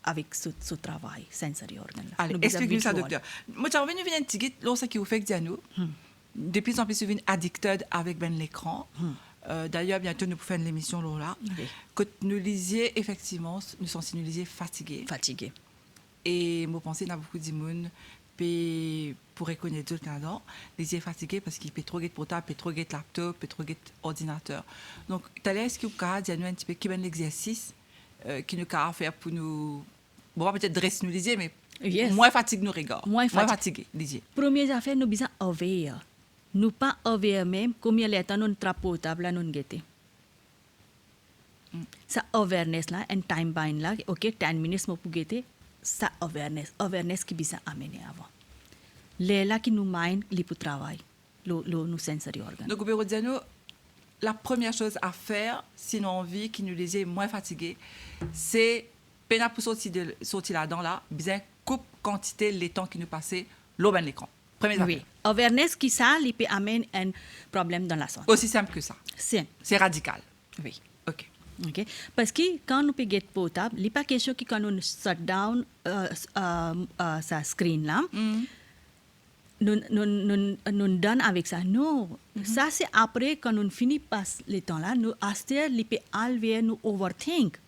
avec ce travail sensory organ. Allez, explique-nous ça, docteur. Moi, j'ai envie de venir un petit guide, lorsque qui vous fait que nous, de plus en plus, vous addicted avec ben l'écran. D'ailleurs, bientôt, nous pouvons faire l'émission là. Quand nous lisiez, effectivement, nous sommes fatigués. Fatigués. Et moi, pensez, il y a beaucoup de monde pour reconnaître le Canada, les yeux fatigués parce qu'il peut trop de portable, peut trop de laptop, peut trop de ordinateur. Donc, est-ce que vous pouvez dire un petit peu quel est l'exercice qui nous a faire pour nous, bon, peut-être dresser nous lisier, mais moins fatigué nous regard, moins fatigué lisier. Première affaire, nous besoin aware. Nous pas aware même combien de temps nous trappe portable là nous guetter. Ça awareness là, un time bind là, ok, 10 minutes mo pour guetter, ça awareness qui besoin amener avant. Là qui nous mind li pour travail, nous sensory organ. Donc, vous dire nous la première chose à faire, si nous avons envie qui nous les moins fatigués, c'est peine pour sortir là-dedans là, bien coupe quantité les temps qui nous passaient l'eau ben l'écran. Première oui. Awareness qui ça, il peut amener un problème dans la santé. Aussi simple que ça. C'est radical. Oui. OK. Okay. Parce que quand nous payons portable, il n'est pas question que quand nous shut down sa screen là, nous donne avec ça. Non, ça c'est après quand nous finit pas le temps là, nous aster il peut aller nous overthink.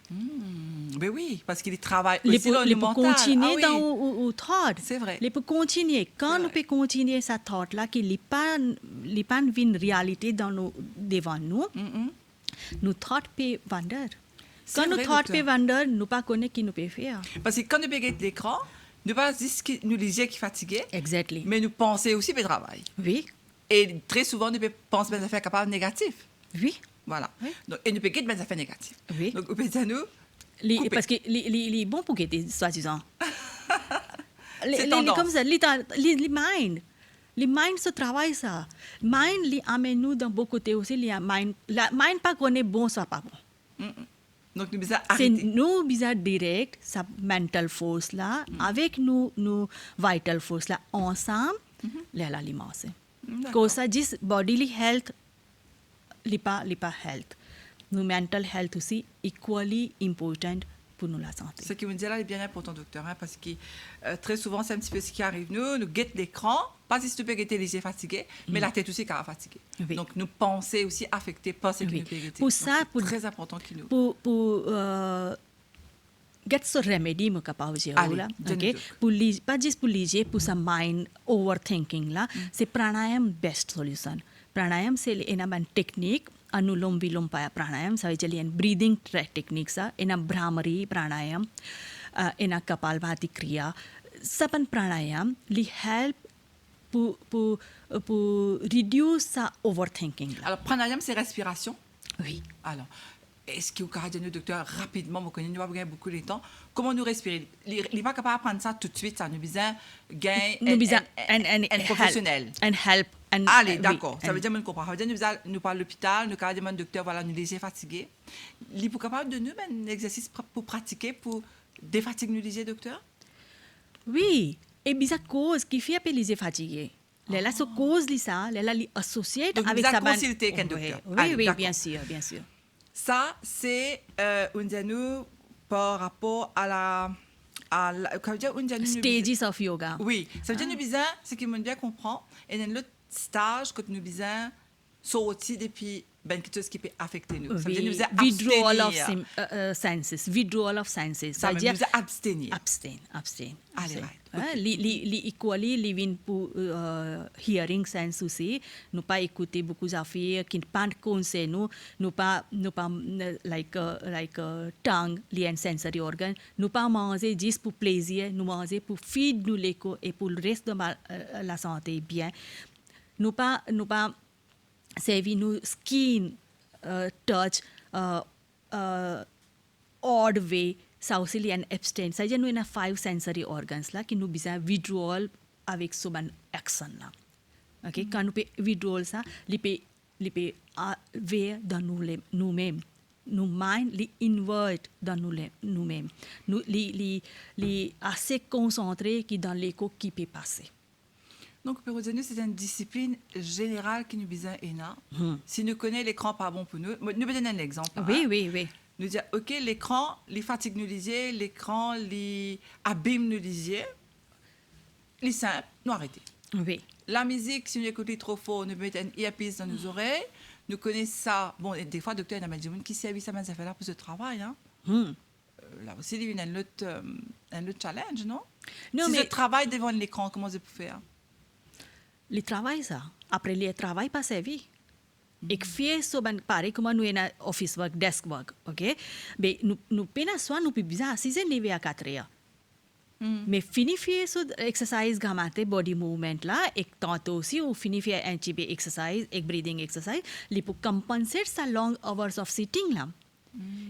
Ben oui, parce qu'il travaille aussi dans le mental. Il peut continuer dans au thought. C'est vrai. Il peut continuer. Quand nous peut continuer sa thought là, qu'il n'est pas une réalité devant nous. Nous thought peut wander. Quand nous thought peut wander, nous pas connaître qui nous peut faire. Parce que quand nous payons l'écran, nous pas dire que nous lisions qui fatigués. Exactly. Mais nous pensons aussi au travail. Oui. Et très souvent nous pensons des affaires capables négatives. Oui. Voilà. Oui. Donc, et nous peut des affaires négatives. Oui. Donc, on peut dire nous. Parce que les bons pour guetter, soi-disant. C'est tendance. Comme ça, les mind. Les mind se travaillent ça. Mind les amène nous dans beaucoup de côtés aussi. La mind pas connaît bon, ça pas bon. Donc nous besoin arrêter. C'est nous besoin direct sa mental force là avec nous vital force là ensemble là l'alimenter. Comme ça juste bodily health li pas health. Nous mental health aussi equally important pour nous la santé. Ce qui me dit là est bien important, docteur, hein, parce que très souvent, c'est un petit peu ce qui arrive. Nous guettons l'écran, pas si tu peux guetter les yeux fatigués, mais la tête aussi qui est fatiguée. Oui. Donc, nous pensons aussi affectés par ce que nous pouvons guetter. Pour ça, c'est très important qu'il nous... Pour get ce remedy, moi, capable de là, ok? Pas juste pour liger, pour sa mind overthinking là, c'est pranayam best solution. Pranayam, c'est une technique. Anulom vilom pranayam, ça veut dire une breathing technique ça, une Brahmari pranayam, une Kapalbhati kriya. Sapan pranayam li help pour reduce sa overthinking. Alors pranayam c'est respiration. Oui. Alors est-ce que vous pouvez dire, docteur, rapidement, vous connaissez, nous avons beaucoup de temps, comment nous respirer? Il n'est pas capable d'apprendre ça tout de suite, ça nous besoin un professionnel. Un help. Allez, d'accord. Ça veut dire que nous comprenons. Ça veut dire que nous parlons à l'hôpital, nous avons un docteur, voilà, nous laisser fatigués. Il est capable de nous un exercice pour pratiquer, pour défatiguer nous, lisez, docteur? Oui. Et bien, cause qui fait appeler les fatigués. Là, ce cause, ça, là, associé avec sa bande. Consulter un docteur. Oui, bien sûr, bien sûr. Ça, c'est, nous, par rapport à quand je dis, on dit, Stages of yoga. oui, ça veut dire nous besoin, ce qui m'a bien comprend, et dans l'autre stage que nous besoin sortir depuis ben quelque chose qui peut affecter nous. Ça veut dire nous besoin Withdrawal of abstenir. senses. Withdrawal of senses. Ça veut dire nous besoin abstenir. Abstain. Allez, right. Li equally living pour hearing sense aussi. Nous pas écouter beaucoup d'affaires qui ne pas concernent nous pas like tongue, li un sensory organ. Nous pas manger juste pour plaisir, nous manger pour feed nous l'éco et pour le reste de la santé bien. Nous pas servir nous skin touch odd way. Ça aussi il y a un abstain. Ça veut dire nous a 5 sensory organs là qui nous besoin withdrawal avec ce ban action là. OK, quand nous peut withdrawal ça, li peut vers dans nous-mêmes. Nous mind li invert dans nous-mêmes. Nous li assez concentré qui dans l'écho qui peut passer. Donc, pour nous, c'est une discipline générale qui nous besoin énorme. Si nous connaissons l'écran pas bon pour nous, nous donner un exemple. Oui. Nous dire, OK, l'écran, les fatigue nous lisiez, l'écran, les abîme nous lisiez, les simple, nous arrêter. Oui. La musique, si nous écoutons trop fort, nous mettons un earpiece dans nos oreilles, nous connaissons ça. Bon, des fois, le docteur a dit, qui sait, ça m'a fait là pour ce travail. Hein? Là aussi, il y a un autre challenge, non? Si je travaille devant l'écran, comment je peux faire? Le travail ça. Après le travail pas servi. Ik fais so ban pareil comme nous en office work, desk work, OK? Mais nous pena soit nous bisa assise lever à 4 heures. Mais fini faire so exercise gamate body movement là et tantôt aussi ou fini faire un petit exercise, एक breathing exercise, li pour compenser sa long hours of sitting là.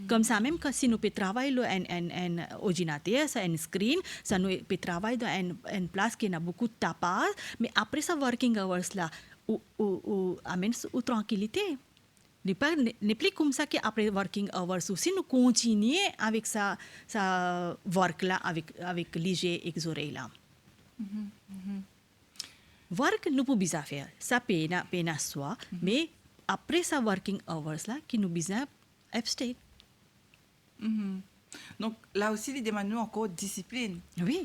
Comme ça même que si nous peut travailler en ordinateur, ça un screen, ça nous peut travailler dans une place qui a beaucoup de tapas, mais après ça working hours là ou amène ou tranquillité. N'est plus comme ça qu'après working hours aussi nous continuer avec ça work là avec léger exoré là. Work nous pouvons bien faire, ça peine soi, mais après ça working hours là qui nous besoin abstain. Donc là aussi, il demande nous encore discipline. Oui.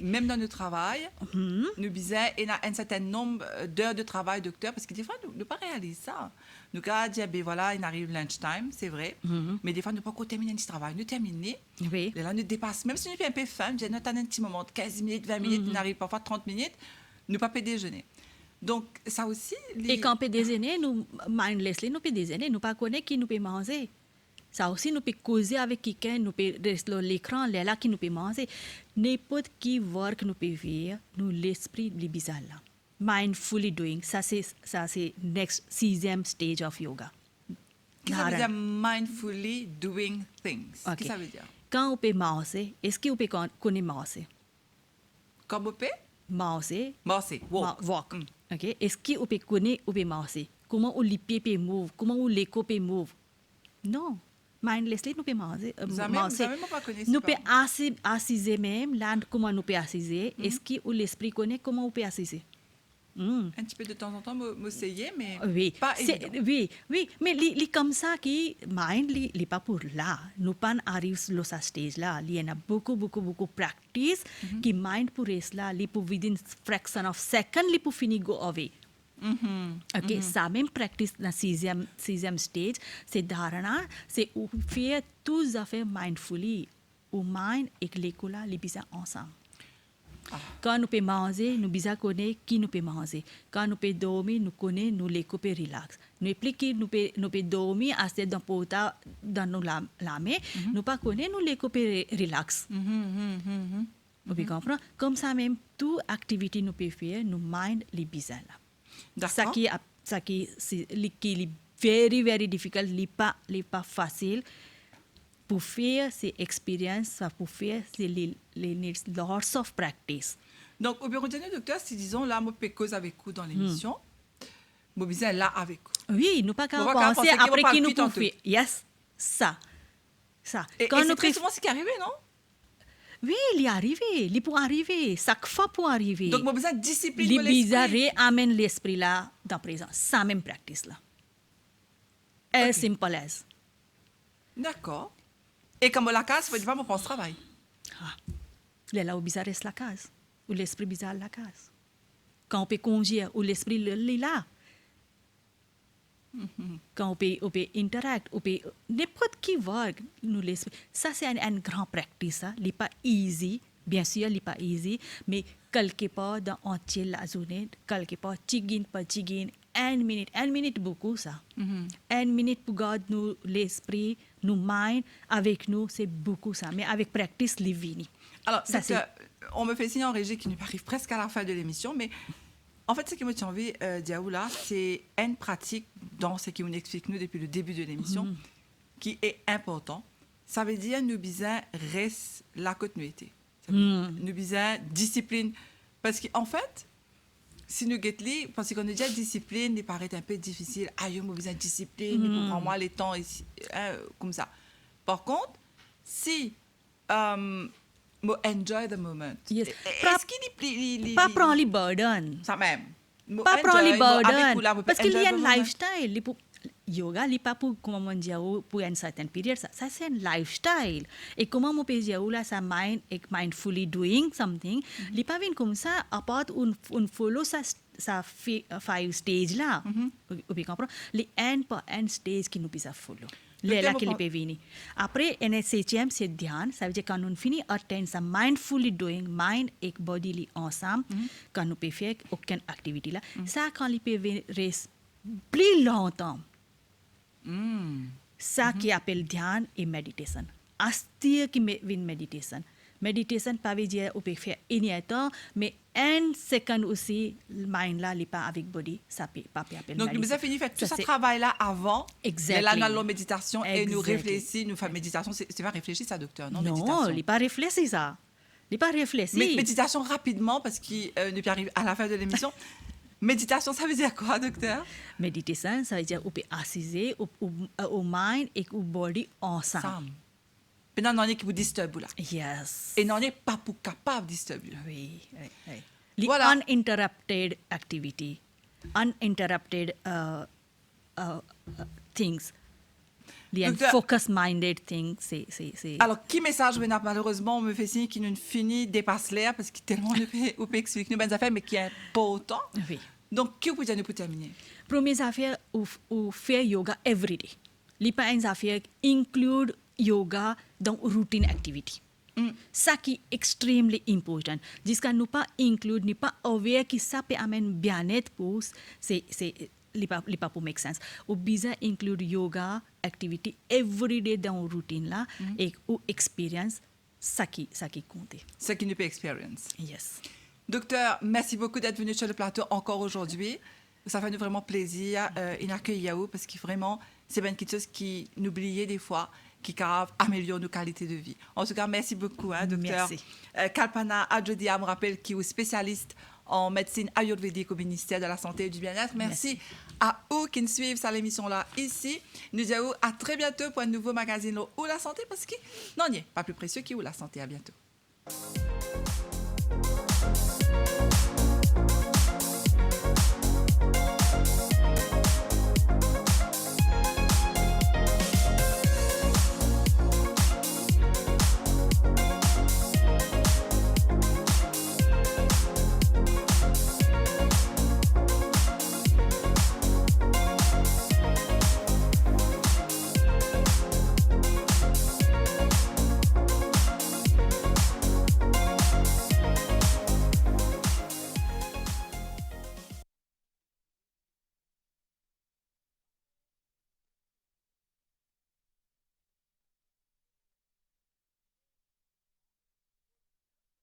Même dans le travail, nous besoin un certain nombre d'heures de travail, docteur, parce que des fois, nous ne pas réaliser ça. Nous avons dit, ben voilà, il arrive lunchtime, c'est vrai, mais des fois, nous ne pas encore terminer le travail. Nous terminons, et là, nous dépassons. Même si nous faisons un peu faim, nous avons un petit moment de 15 minutes, 20 minutes, nous arrive parfois 30 minutes, nous ne pas déjeuner. Donc, ça aussi... Et quand on peut déjeuner, nous, mindlessly, nous peut déjeuner, nous pas connaître qui nous peut manger. Ça aussi, nous peut causer avec quelqu'un, nous peut rester l'écran, là qui nous peut manger. N'importe qui work nous peut faire, nous l'esprit est bizarre là. Mindfully doing, ça c'est next 6e stage of yoga. Qu'est-ce que ça veut dire mindfully doing things? Okay. Qu'est-ce que ça veut dire? Quand on peut manger, est-ce qu'on peut connaître manger? Quand on peut? Manger. Walk. Okay. Est-ce qu'on peut connaître ou peut manger? Comment on les pieds peut move? Comment on les coups peut move? Non. Mindlessly nous peut manger. Nous peut assiser même là comment nous peut assiser. Est-ce que l'esprit connaît comment on peut assiser? Un petit peu de temps en temps m'essayer, mais pas évident. Oui, mais li comme ça qui mind li pas pour là. Nous pas arrive sur ce stage là. Il y a beaucoup practice qui mind pour rester là. Li pour within fraction of second li pour finir go away. OK, ça même practice dans 6e stage, c'est dharana, c'est faire tous affaires mindfully. Ou mind et l'école les bisa ensemble. Quand nous pouvons manger, nous besoin connaître qui nous peut manger. Quand nous pouvons dormir, nous connaissons, nous les couper relax. Nous appliquer, nous pouvons dormir, assis dans pota, dans nos lames, nous pas connaître, nous les couper relax. Vous comprenez? Comme ça même, toute activité nous peut faire, nous mind les besoins là. Ça qui est very difficult, n'est pas facile. Pour faire ces expériences, pour faire les needs lots of practice. Donc, au bureau de docteur, si disons là, moi, je peux causer avec vous dans l'émission, je besoin là avec vous. Oui, nous pas qu'à penser après qui nous peut faire. Yes, ça. Et c'est très souvent ce qui est arrivé, non? Oui, il est arrivé, il peut arriver, chaque fois pour arriver. Donc, moi, besoin de discipline pour l'esprit. Bizarre amène l'esprit là dans présent, ça même practice là. As simple as. D'accord. Et comme la case, il faut pas me prendre ce travail. Là où bizarre reste la case, ou l'esprit bizarre la case. Quand on peut conduire, ou l'esprit est là. Quand on peut interact, on peut n'importe qui voir nous l'esprit. Ça c'est une grande pratique, ça. n'est pas easy, bien sûr, n'est pas easy, mais quelque part dans entier la journée, quelque part chigin par chigin, une minute beaucoup ça. Une minute pour garder nous l'esprit, nous mind avec nous, c'est beaucoup ça. Mais avec pratique, living. Alors, ça, docteur, on me fait signe en régie qui nous arrive presque à la fin de l'émission, mais en fait, ce que moi j'ai envie de dire là, c'est une pratique dans ce qui nous explique nous depuis le début de l'émission, qui est important. Ça veut dire nous besoin reste la continuité. Nous besoin discipline, parce qu'en fait, si nous guettons, parce qu'on a déjà discipline, il paraît un peu difficile. Ah, nous besoin de discipline, il faut prendre les temps ici, comme ça. Par contre, si moi enjoy the moment. Yes. Est-ce qu'il pas prendre les burden. Ça même. Pas prendre les burden. Parce qu'il y a un lifestyle. lifestyle. Yoga, il pas pour comment on dit pour une certaine période. Ça c'est un lifestyle. Et comment on peut dire là, ça mindfully doing something. Il pas vient comme ça. À part un follow ça 5 stage là. Vous comprenez? Les end par end stage qui nous peut follow. Là qu'il peut venir. Après, en septième, c'est dhyan. Ça veut dire quand on finit atteindre ça mindfully doing, mind et body li ensemble, quand on peut faire aucune activité là. Ça quand il peut rester plus longtemps. Ça qui appelle dhyan et meditation. Astir qui vient meditation. Meditation pas veut dire on peut faire une temps, mais un second aussi, le mind là, il pas avec body, ça peut pas appeler. Donc nous avons fini faire tout ce travail là avant. Exactly. Là, nous allons méditation et nous réfléchissons, nous faisons méditation. C'est pas réfléchir ça, docteur, non? Non, il n'est pas réfléchi ça. Il n'est pas réfléchi. Mais méditation rapidement parce qu'il nous arrive à la fin de l'émission. Méditation, ça veut dire quoi, docteur? Méditation, ça veut dire on peut assiser au mind et au body ensemble. Et non, on est qui vous disturbe là. Yes. Et non, on n'est pas pour capable de disturber. Oui. Voilà. Uninterrupted activity, uninterrupted things. Les focus-minded things, c'est... Alors, qui message, malheureusement, on me fait signe qu'il nous finit dépasse l'air parce qu'il tellement on peut expliquer nos bonnes affaires, mais qui est important. Oui. Donc, qui vous pouvez dire nous pour terminer? Première affaire, ou faire yoga every day. Les pas une affaire include yoga dans routine activity. Ça qui est extrêmement important. Jusqu'à ne pas inclure, ne pas aware que ça peut amener bien-être pour c'est pas pour make sense. Ou bisa include yoga activity every day dans routine là et ou experience ça qui compte. Ce qui nous peut experience. Yes. Docteur, merci beaucoup d'être venu sur le plateau encore aujourd'hui. Ça fait nous vraiment plaisir d'accueillir vous parce que vraiment c'est bien quelque chose qui nous oubliait des fois, qui améliore nos qualités de vie. En tout cas, merci beaucoup, docteur. Merci. Kalpana Adjodia, me rappelle, qui est spécialiste en médecine ayurvédique au ministère de la Santé et du Bien-être. Merci à eux qui nous suivent sur l'émission-là ici. Nous disons à très bientôt pour un nouveau magazine où la santé, parce que non, il n'y a pas plus précieux que où la santé. À bientôt.